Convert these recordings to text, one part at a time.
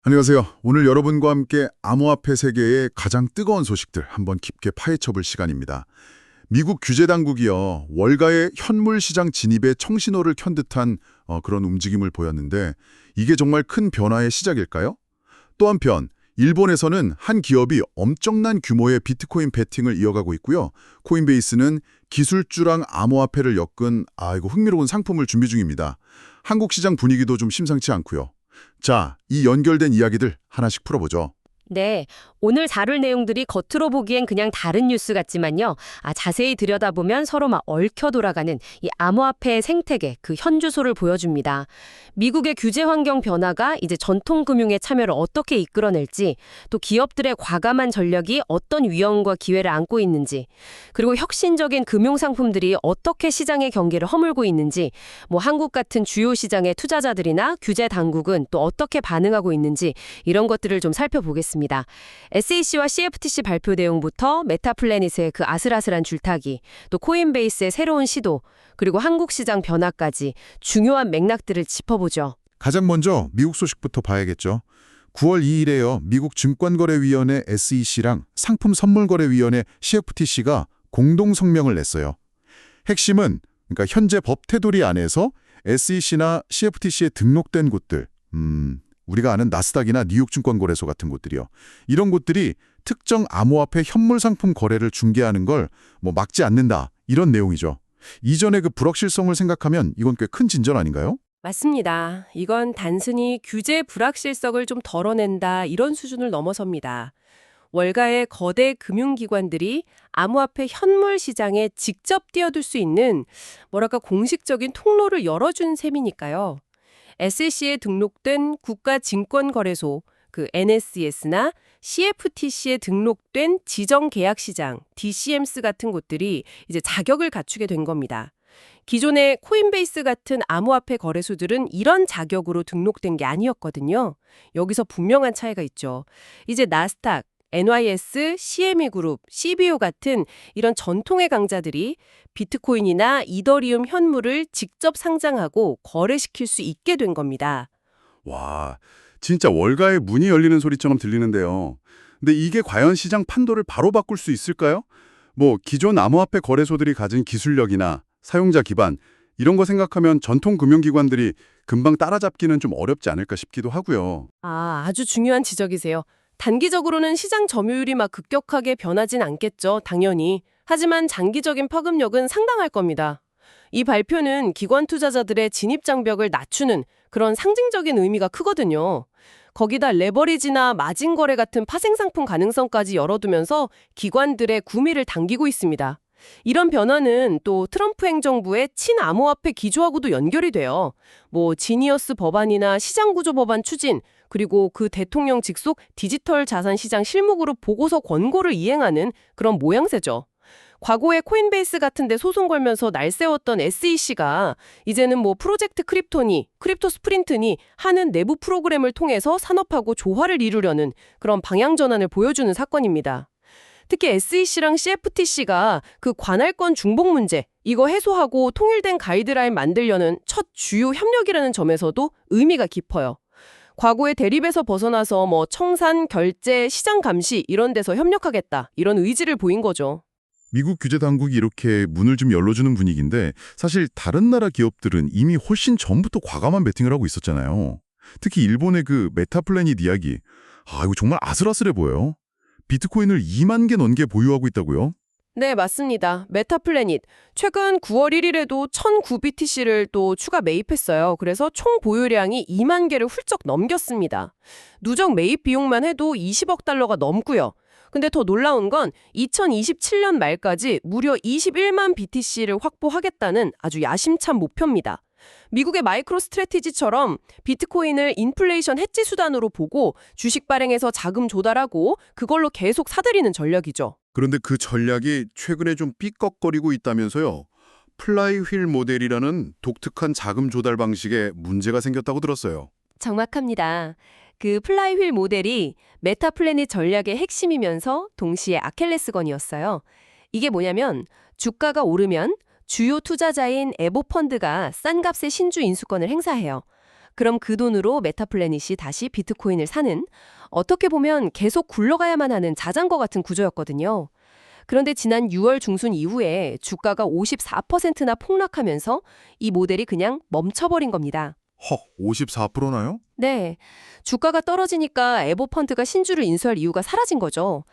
안녕하세요. 오늘 여러분과 함께 암호화폐 세계의 가장 뜨거운 소식들 한번 깊게 파헤쳐볼 시간입니다. 미국 규제 당국이요, 월가의 현물 시장 진입에 청신호를 켠 듯한 그런 움직임을 보였는데 이게 정말 큰 변화의 시작일까요? 또 한편 일본에서는 한 기업이 엄청난 규모의 비트코인 베팅을 이어가고 있고요. 코인베이스는 기술주랑 암호화폐를 엮은 이거 흥미로운 상품을 준비 중입니다. 한국 시장 분위기도 좀 심상치 않고요. 자, 이 연결된 이야기들 하나씩 풀어보죠. 네, 오늘 다룰 내용들이 겉으로 보기엔 그냥 다른 뉴스 같지만요. 자세히 들여다보면 서로 막 얽혀 돌아가는 이 암호화폐의 생태계, 그 현주소를 보여줍니다. 미국의 규제 환경 변화가 이제 전통 금융의 참여를 어떻게 이끌어낼지, 또 기업들의 과감한 전략이 어떤 위험과 기회를 안고 있는지, 그리고 혁신적인 금융 상품들이 어떻게 시장의 경계를 허물고 있는지, 한국 같은 주요 시장의 투자자들이나 규제 당국은 또 어떻게 반응하고 있는지 이런 것들을 좀 살펴보겠습니다. SEC와 CFTC 발표 내용부터 메타플래닛의 그 아슬아슬한 줄타기, 또 코인베이스의 새로운 시도, 그리고 한국 시장 변화까지 중요한 맥락들을 짚어보죠. 가장 먼저 미국 소식부터 봐야겠죠. 9월 2일에요. 미국 증권거래위원회 SEC랑 상품선물거래위원회 CFTC가 공동 성명을 냈어요. 핵심은 그러니까 현재 법 테두리 안에서 SEC나 CFTC에 등록된 곳들, 우리가 아는 나스닥이나 뉴욕증권거래소 같은 곳들이요. 이런 곳들이 특정 암호화폐 현물 상품 거래를 중개하는 걸 막지 않는다. 이런 내용이죠. 이전의 그 불확실성을 생각하면 이건 꽤 큰 진전 아닌가요? 맞습니다. 이건 단순히 규제 불확실성을 좀 덜어낸다 이런 수준을 넘어섭니다. 월가의 거대 금융기관들이 암호화폐 현물 시장에 직접 뛰어들 수 있는 공식적인 통로를 열어준 셈이니까요. SEC에 등록된 국가증권거래소, 그 NSES나 CFTC에 등록된 지정계약시장, DCMS 같은 곳들이 이제 자격을 갖추게 된 겁니다. 기존의 코인베이스 같은 암호화폐 거래소들은 이런 자격으로 등록된 게 아니었거든요. 여기서 분명한 차이가 있죠. 이제 나스닥, NYS, CME 그룹, CBO 같은 이런 전통의 강자들이 비트코인이나 이더리움 현물을 직접 상장하고 거래시킬 수 있게 된 겁니다. 와, 진짜 월가의 문이 열리는 소리처럼 들리는데요. 근데 이게 과연 시장 판도를 바로 바꿀 수 있을까요? 기존 암호화폐 거래소들이 가진 기술력이나 사용자 기반 이런 거 생각하면 전통 금융기관들이 금방 따라잡기는 좀 어렵지 않을까 싶기도 하고요. 아주 중요한 지적이세요. 단기적으로는 시장 점유율이 막 급격하게 변하진 않겠죠, 당연히. 하지만 장기적인 파급력은 상당할 겁니다. 이 발표는 기관 투자자들의 진입 장벽을 낮추는 그런 상징적인 의미가 크거든요. 거기다 레버리지나 마진 거래 같은 파생 상품 가능성까지 열어두면서 기관들의 구미를 당기고 있습니다. 이런 변화는 또 트럼프 행정부의 친암호화폐 기조하고도 연결이 돼요. 지니어스 법안이나 시장구조 법안 추진, 그리고 그 대통령 직속 디지털 자산 시장 실무그룹 보고서 권고를 이행하는 그런 모양새죠. 과거에 코인베이스 같은 데 소송 걸면서 날세웠던 SEC가 이제는 프로젝트 크립토니, 크립토 스프린트니 하는 내부 프로그램을 통해서 산업하고 조화를 이루려는 그런 방향 전환을 보여주는 사건입니다. 특히 SEC랑 CFTC가 그 관할권 중복 문제, 이거 해소하고 통일된 가이드라인 만들려는 첫 주요 협력이라는 점에서도 의미가 깊어요. 과거의 대립에서 벗어나서 청산, 결제, 시장 감시 이런 데서 협력하겠다, 이런 의지를 보인 거죠. 미국 규제 당국이 이렇게 문을 좀 열어주는 분위기인데 사실 다른 나라 기업들은 이미 훨씬 전부터 과감한 베팅을 하고 있었잖아요. 특히 일본의 그 메타플래닛 이야기. 이거 정말 아슬아슬해 보여요. 비트코인을 2만 개 넘게 보유하고 있다고요? 네, 맞습니다. 메타플래닛. 최근 9월 1일에도 1009BTC를 또 추가 매입했어요. 그래서 총 보유량이 2만 개를 훌쩍 넘겼습니다. 누적 매입 비용만 해도 20억 달러가 넘고요. 근데 더 놀라운 건 2027년 말까지 무려 21만 BTC를 확보하겠다는 아주 야심찬 목표입니다. 미국의 마이크로 스트래티지처럼 비트코인을 인플레이션 해지 수단으로 보고 주식 발행해서 자금 조달하고 그걸로 계속 사들이는 전략이죠. 그런데 그 전략이 최근에 좀 삐걱거리고 있다면서요. 플라이휠 모델이라는 독특한 자금 조달 방식에 문제가 생겼다고 들었어요. 정확합니다. 그 플라이휠 모델이 메타플래닛 전략의 핵심이면서 동시에 아킬레스건이었어요. 이게 뭐냐면 주가가 오르면 주요 투자자인 에보펀드가 싼 값의 신주 인수권을 행사해요. 그럼 그 돈으로 메타플래닛이 다시 비트코인을 사는, 어떻게 보면 계속 굴러가야만 하는 자전거 같은 구조였거든요. 그런데 지난 6월 중순 이후에 주가가 54%나 폭락하면서 이 모델이 그냥 멈춰버린 겁니다. 헉, 54%나요? 네, 주가가 떨어지니까 에버펀드가 신주를 인수할 이유가 사라진 거죠.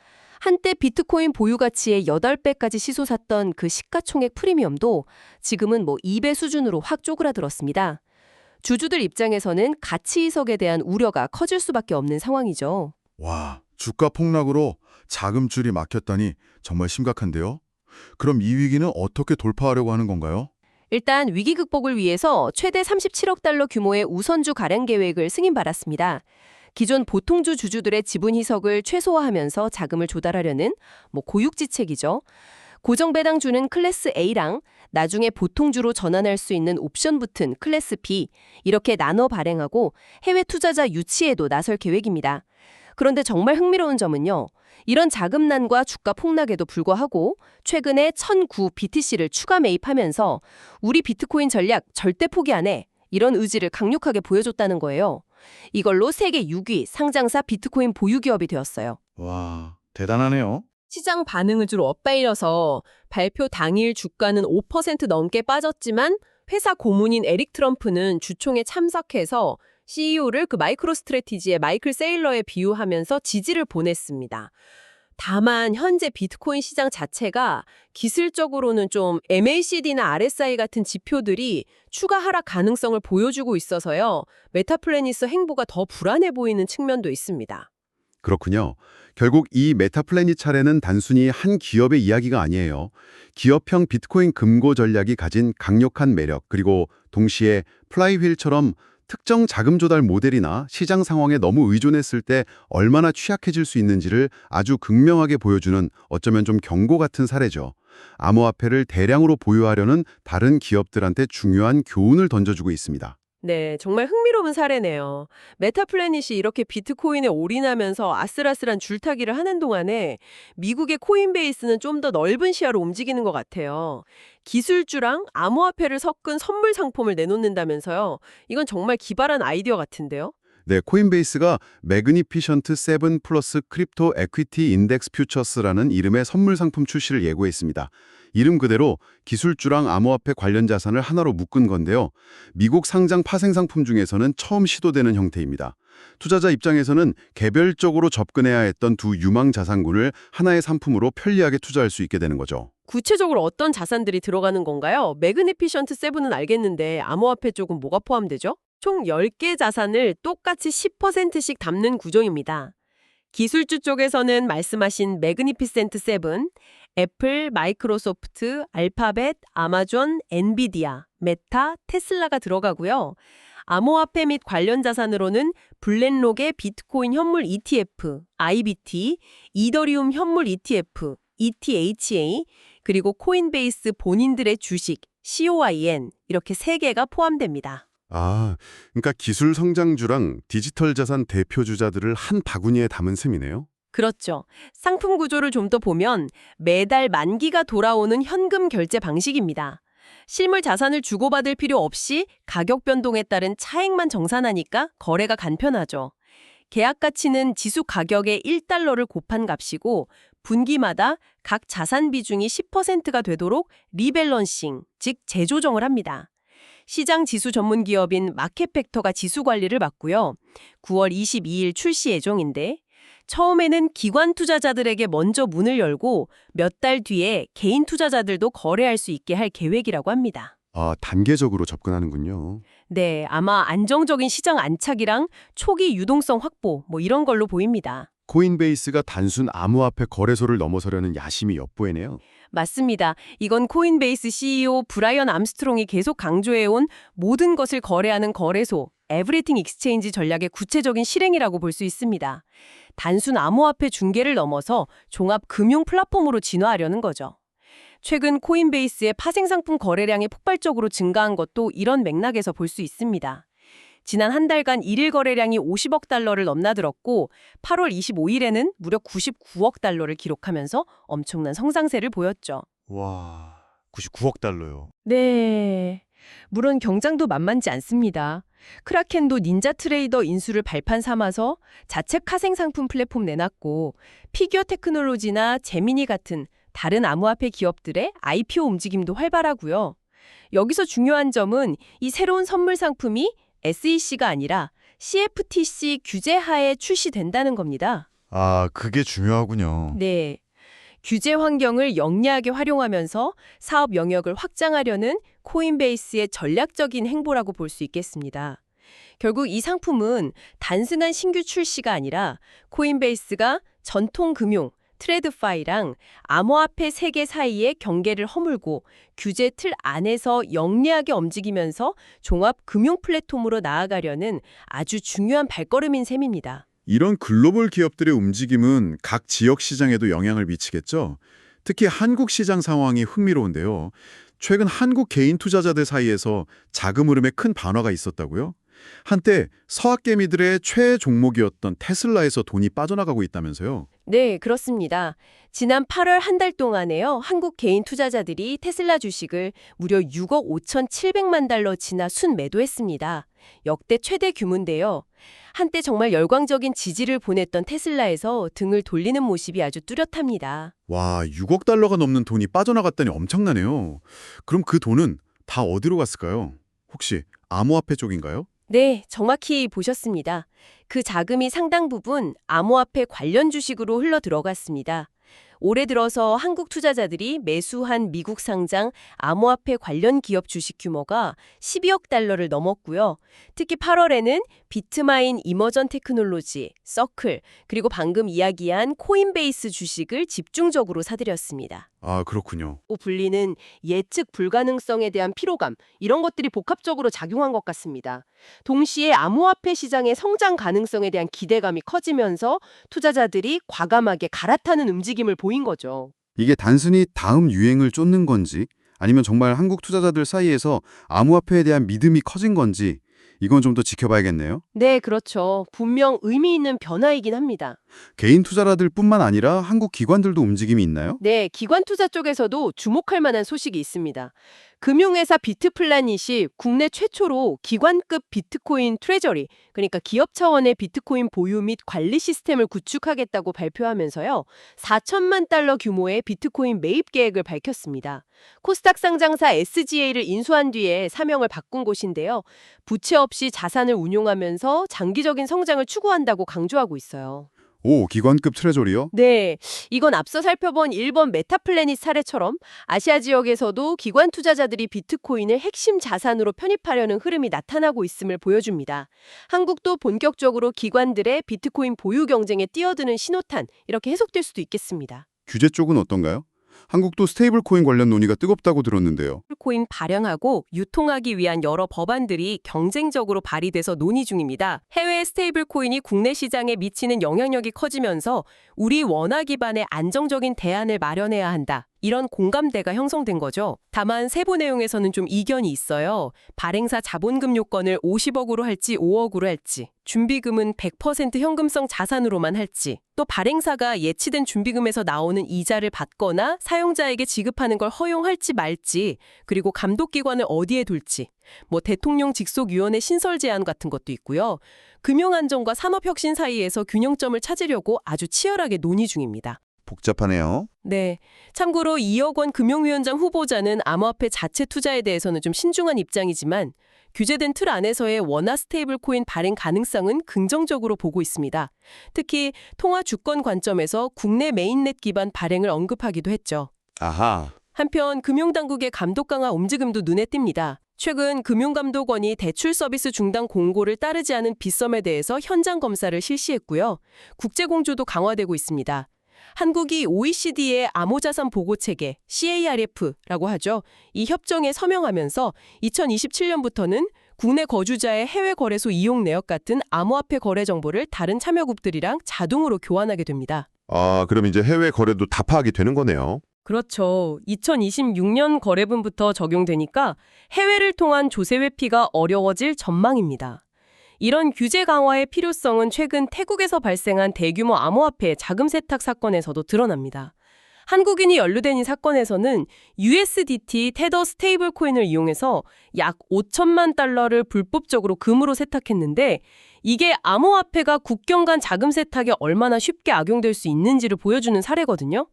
한때 비트코인 보유 가치의 8배까지 치솟았던 그 시가총액 프리미엄도 지금은 2배 수준으로 확 쪼그라들었습니다. 주주들 입장에서는 가치 이석에 대한 우려가 커질 수밖에 없는 상황이죠. 와, 주가 폭락으로 자금줄이 막혔다니 정말 심각한데요? 그럼 이 위기는 어떻게 돌파하려고 하는 건가요? 일단 위기 극복을 위해서 최대 37억 달러 규모의 우선주 가량 계획을 승인받았습니다. 기존 보통주 주주들의 지분 희석을 최소화하면서 자금을 조달하려는 고육지책이죠. 고정 배당주는 클래스 A랑 나중에 보통주로 전환할 수 있는 옵션 붙은 클래스 B, 이렇게 나눠 발행하고 해외 투자자 유치에도 나설 계획입니다. 그런데 정말 흥미로운 점은요. 이런 자금난과 주가 폭락에도 불구하고 최근에 1009 BTC를 추가 매입하면서 우리 비트코인 전략 절대 포기 안 해, 이런 의지를 강력하게 보여줬다는 거예요. 이걸로 세계 6위 상장사 비트코인 보유 기업이 되었어요. 와, 대단하네요. 시장 반응을 주로 엇발려서 발표 당일 주가는 5% 넘게 빠졌지만 회사 고문인 에릭 트럼프는 주총에 참석해서 CEO를 그 마이크로 스트래티지의 마이클 세일러에 비유하면서 지지를 보냈습니다. 다만 현재 비트코인 시장 자체가 기술적으로는 좀 MACD나 RSI 같은 지표들이 추가 하락 가능성을 보여주고 있어서요. 메타플래닛 행보가 더 불안해 보이는 측면도 있습니다. 그렇군요. 결국 이 메타플래닛 차례는 단순히 한 기업의 이야기가 아니에요. 기업형 비트코인 금고 전략이 가진 강력한 매력, 그리고 동시에 플라이휠처럼 특정 자금 조달 모델이나 시장 상황에 너무 의존했을 때 얼마나 취약해질 수 있는지를 아주 극명하게 보여주는, 어쩌면 좀 경고 같은 사례죠. 암호화폐를 대량으로 보유하려는 다른 기업들한테 중요한 교훈을 던져주고 있습니다. 네, 정말 흥미로운 사례네요. 메타플래닛이 이렇게 비트코인에 올인하면서 아슬아슬한 줄타기를 하는 동안에 미국의 코인베이스는 좀 더 넓은 시야로 움직이는 것 같아요. 기술주랑 암호화폐를 섞은 선물 상품을 내놓는다면서요. 이건 정말 기발한 아이디어 같은데요. 네, 코인베이스가 매그니피션트 7 플러스 크립토 에퀴티 인덱스 퓨처스라는 이름의 선물 상품 출시를 예고했습니다. 이름 그대로 기술주랑 암호화폐 관련 자산을 하나로 묶은 건데요. 미국 상장 파생 상품 중에서는 처음 시도되는 형태입니다. 투자자 입장에서는 개별적으로 접근해야 했던 두 유망 자산군을 하나의 상품으로 편리하게 투자할 수 있게 되는 거죠. 구체적으로 어떤 자산들이 들어가는 건가요? 매그니피션트 7은 알겠는데 암호화폐 쪽은 뭐가 포함되죠? 총 10개 자산을 똑같이 10%씩 담는 구조입니다. 기술주 쪽에서는 말씀하신 매그니피센트 7, 애플, 마이크로소프트, 알파벳, 아마존, 엔비디아, 메타, 테슬라가 들어가고요. 암호화폐 및 관련 자산으로는 블랙록의 비트코인 현물 ETF, IBT, 이더리움 현물 ETF, ETHA, 그리고 코인베이스 본인들의 주식, COIN, 이렇게 3개가 포함됩니다. 아, 그러니까 기술 성장주랑 디지털 자산 대표 주자들을 한 바구니에 담은 셈이네요. 그렇죠. 상품 구조를 좀 더 보면 매달 만기가 돌아오는 현금 결제 방식입니다. 실물 자산을 주고받을 필요 없이 가격 변동에 따른 차액만 정산하니까 거래가 간편하죠. 계약 가치는 지수 가격의 1달러를 곱한 값이고 분기마다 각 자산 비중이 10%가 되도록 리밸런싱, 즉 재조정을 합니다. 시장 지수 전문 기업인 마켓팩터가 지수 관리를 맡고요. 9월 22일 출시 예정인데 처음에는 기관 투자자들에게 먼저 문을 열고 몇 달 뒤에 개인 투자자들도 거래할 수 있게 할 계획이라고 합니다. 아, 단계적으로 접근하는군요. 네, 아마 안정적인 시장 안착이랑 초기 유동성 확보 이런 걸로 보입니다. 코인베이스가 단순 암호화폐 거래소를 넘어서려는 야심이 엿보이네요. 맞습니다. 이건 코인베이스 CEO 브라이언 암스트롱이 계속 강조해온 모든 것을 거래하는 거래소, 에브리띵 익스체인지 전략의 구체적인 실행이라고 볼 수 있습니다. 단순 암호화폐 중개를 넘어서 종합 금융 플랫폼으로 진화하려는 거죠. 최근 코인베이스의 파생상품 거래량이 폭발적으로 증가한 것도 이런 맥락에서 볼 수 있습니다. 지난 한 달간 일일 거래량이 50억 달러를 넘나들었고 8월 25일에는 무려 99억 달러를 기록하면서 엄청난 성장세를 보였죠. 와, 99억 달러요. 네. 물론 경장도 만만치 않습니다. 크라켄도 닌자 트레이더 인수를 발판 삼아서 자체 카생 상품 플랫폼 내놨고 피규어 테크놀로지나 제미니 같은 다른 암호화폐 기업들의 IPO 움직임도 활발하고요. 여기서 중요한 점은 이 새로운 선물 상품이 SEC가 아니라 CFTC 규제 하에 출시된다는 겁니다. 아, 그게 중요하군요. 네. 규제 환경을 영리하게 활용하면서 사업 영역을 확장하려는 코인베이스의 전략적인 행보라고 볼 수 있겠습니다. 결국 이 상품은 단순한 신규 출시가 아니라 코인베이스가 전통 금융, 트레드파이랑 암호화폐 세계 사이의 경계를 허물고 규제 틀 안에서 영리하게 움직이면서 종합 금융 플랫폼으로 나아가려는 아주 중요한 발걸음인 셈입니다. 이런 글로벌 기업들의 움직임은 각 지역 시장에도 영향을 미치겠죠. 특히 한국 시장 상황이 흥미로운데요. 최근 한국 개인 투자자들 사이에서 자금 흐름에 큰 변화가 있었다고요? 한때 서학개미들의 최애 종목이었던 테슬라에서 돈이 빠져나가고 있다면서요? 네, 그렇습니다. 지난 8월 한 달 동안에요. 한국 개인 투자자들이 테슬라 주식을 무려 6억 5,700만 달러치나 순매도했습니다. 역대 최대 규모인데요. 한때 정말 열광적인 지지를 보냈던 테슬라에서 등을 돌리는 모습이 아주 뚜렷합니다. 와, 6억 달러가 넘는 돈이 빠져나갔다니 엄청나네요. 그럼 그 돈은 다 어디로 갔을까요? 혹시 암호화폐 쪽인가요? 네, 정확히 보셨습니다. 그 자금이 상당 부분 암호화폐 관련 주식으로 흘러 들어갔습니다. 올해 들어서 한국 투자자들이 매수한 미국 상장 암호화폐 관련 기업 주식 규모가 12억 달러를 넘었고요. 특히 8월에는 비트마인 이머전 테크놀로지, 서클, 그리고 방금 이야기한 코인베이스 주식을 집중적으로 사들였습니다. 아, 그렇군요. 또 불리는 예측 불가능성에 대한 피로감, 이런 것들이 복합적으로 작용한 것 같습니다. 동시에 암호화폐 시장의 성장 가능성에 대한 기대감이 커지면서 투자자들이 과감하게 갈아타는 움직임을 보인 거죠. 이게 단순히 다음 유행을 쫓는 건지 아니면 정말 한국 투자자들 사이에서 암호화폐에 대한 믿음이 커진 건지 이건 좀 더 지켜봐야겠네요. 네, 그렇죠. 분명 의미 있는 변화이긴 합니다. 개인 투자자들 뿐만 아니라 한국 기관들도 움직임이 있나요? 네, 기관 투자 쪽에서도 주목할 만한 소식이 있습니다. 금융회사 비트플라닛이 국내 최초로 기관급 비트코인 트레저리, 그러니까 기업 차원의 비트코인 보유 및 관리 시스템을 구축하겠다고 발표하면서요. 4천만 달러 규모의 비트코인 매입 계획을 밝혔습니다. 코스닥 상장사 SGA를 인수한 뒤에 사명을 바꾼 곳인데요. 부채 없이 자산을 운용하면서 장기적인 성장을 추구한다고 강조하고 있어요. 오, 기관급 트레저리요? 네, 이건 앞서 살펴본 일본 메타플래닛 사례처럼 아시아 지역에서도 기관 투자자들이 비트코인을 핵심 자산으로 편입하려는 흐름이 나타나고 있음을 보여줍니다. 한국도 본격적으로 기관들의 비트코인 보유 경쟁에 뛰어드는 신호탄, 이렇게 해석될 수도 있겠습니다. 규제 쪽은 어떤가요? 한국도 스테이블 코인 관련 논의가 뜨겁다고 들었는데요. 코인 발행하고 유통하기 위한 여러 법안들이 경쟁적으로 발의돼서 논의 중입니다. 해외 스테이블 코인이 국내 시장에 미치는 영향력이 커지면서 우리 원화 기반의 안정적인 대안을 마련해야 한다. 이런 공감대가 형성된 거죠. 다만 세부 내용에서는 좀 이견이 있어요. 발행사 자본금 요건을 50억으로 할지 5억으로 할지, 준비금은 100% 현금성 자산으로만 할지, 또 발행사가 예치된 준비금에서 나오는 이자를 받거나 사용자에게 지급하는 걸 허용할지 말지, 그리고 감독기관을 어디에 둘지, 대통령 직속위원회 신설 제안 같은 것도 있고요. 금융안정과 산업혁신 사이에서 균형점을 찾으려고 아주 치열하게 논의 중입니다. 복잡하네요. 네. 참고로 2억 원 금융위원장 후보자는 암호화폐 자체 투자에 대해서는 좀 신중한 입장이지만 규제된 틀 안에서의 원화 스테이블 코인 발행 가능성은 긍정적으로 보고 있습니다. 특히 통화 주권 관점에서 국내 메인넷 기반 발행을 언급하기도 했죠. 아하. 한편 금융당국의 감독 강화 움직임도 눈에 띕니다. 최근 금융감독원이 대출 서비스 중단 공고를 따르지 않은 빗썸에 대해서 현장 검사를 실시했고요. 국제공조도 강화되고 있습니다. 한국이 OECD의 암호자산 보고체계 CARF라고 하죠. 이 협정에 서명하면서 2027년부터는 국내 거주자의 해외 거래소 이용 내역 같은 암호화폐 거래 정보를 다른 참여국들이랑 자동으로 교환하게 됩니다. 아, 그럼 이제 해외 거래도 다 파악이 되는 거네요. 그렇죠. 2026년 거래분부터 적용되니까 해외를 통한 조세 회피가 어려워질 전망입니다. 이런 규제 강화의 필요성은 최근 태국에서 발생한 대규모 암호화폐 자금 세탁 사건에서도 드러납니다. 한국인이 연루된 이 사건에서는 USDT 테더 스테이블 코인을 이용해서 약 5천만 달러를 불법적으로 금으로 세탁했는데 이게 암호화폐가 국경 간 자금 세탁에 얼마나 쉽게 악용될 수 있는지를 보여주는 사례거든요.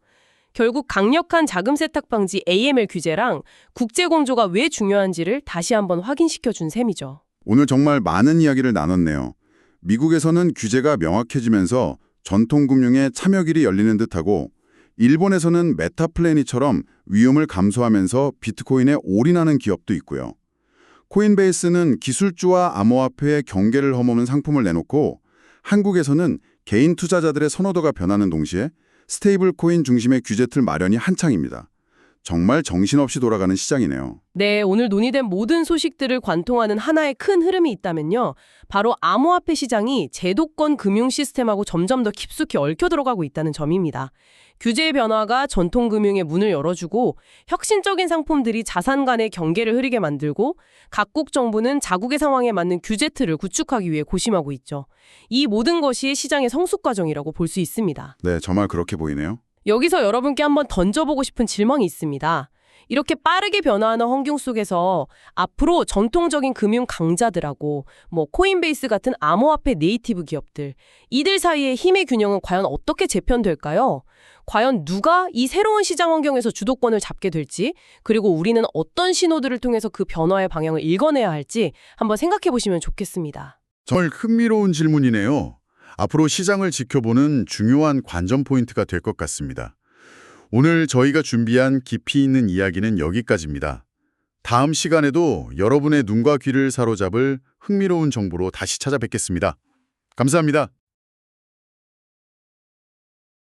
결국 강력한 자금 세탁 방지 AML 규제랑 국제 공조가 왜 중요한지를 다시 한번 확인시켜준 셈이죠. 오늘 정말 많은 이야기를 나눴네요. 미국에서는 규제가 명확해지면서 전통금융의 참여길이 열리는 듯하고 일본에서는 메타플래닛처럼 위험을 감소하면서 비트코인에 올인하는 기업도 있고요. 코인베이스는 기술주와 암호화폐의 경계를 허무는 상품을 내놓고 한국에서는 개인 투자자들의 선호도가 변하는 동시에 스테이블 코인 중심의 규제틀 마련이 한창입니다. 정말 정신없이 돌아가는 시장이네요. 네, 오늘 논의된 모든 소식들을 관통하는 하나의 큰 흐름이 있다면요. 바로 암호화폐 시장이 제도권 금융 시스템하고 점점 더 깊숙이 얽혀 들어가고 있다는 점입니다. 규제의 변화가 전통 금융의 문을 열어주고 혁신적인 상품들이 자산 간의 경계를 흐리게 만들고 각국 정부는 자국의 상황에 맞는 규제 틀을 구축하기 위해 고심하고 있죠. 이 모든 것이 시장의 성숙 과정이라고 볼 수 있습니다. 네, 정말 그렇게 보이네요. 여기서 여러분께 한번 던져보고 싶은 질문이 있습니다. 이렇게 빠르게 변화하는 환경 속에서 앞으로 전통적인 금융 강자들하고 코인베이스 같은 암호화폐 네이티브 기업들, 이들 사이의 힘의 균형은 과연 어떻게 재편될까요? 과연 누가 이 새로운 시장 환경에서 주도권을 잡게 될지, 그리고 우리는 어떤 신호들을 통해서 그 변화의 방향을 읽어내야 할지 한번 생각해 보시면 좋겠습니다. 정말 흥미로운 질문이네요. 앞으로 시장을 지켜보는 중요한 관전 포인트가 될 것 같습니다. 오늘 저희가 준비한 깊이 있는 이야기는 여기까지입니다. 다음 시간에도 여러분의 눈과 귀를 사로잡을 흥미로운 정보로 다시 찾아뵙겠습니다. 감사합니다.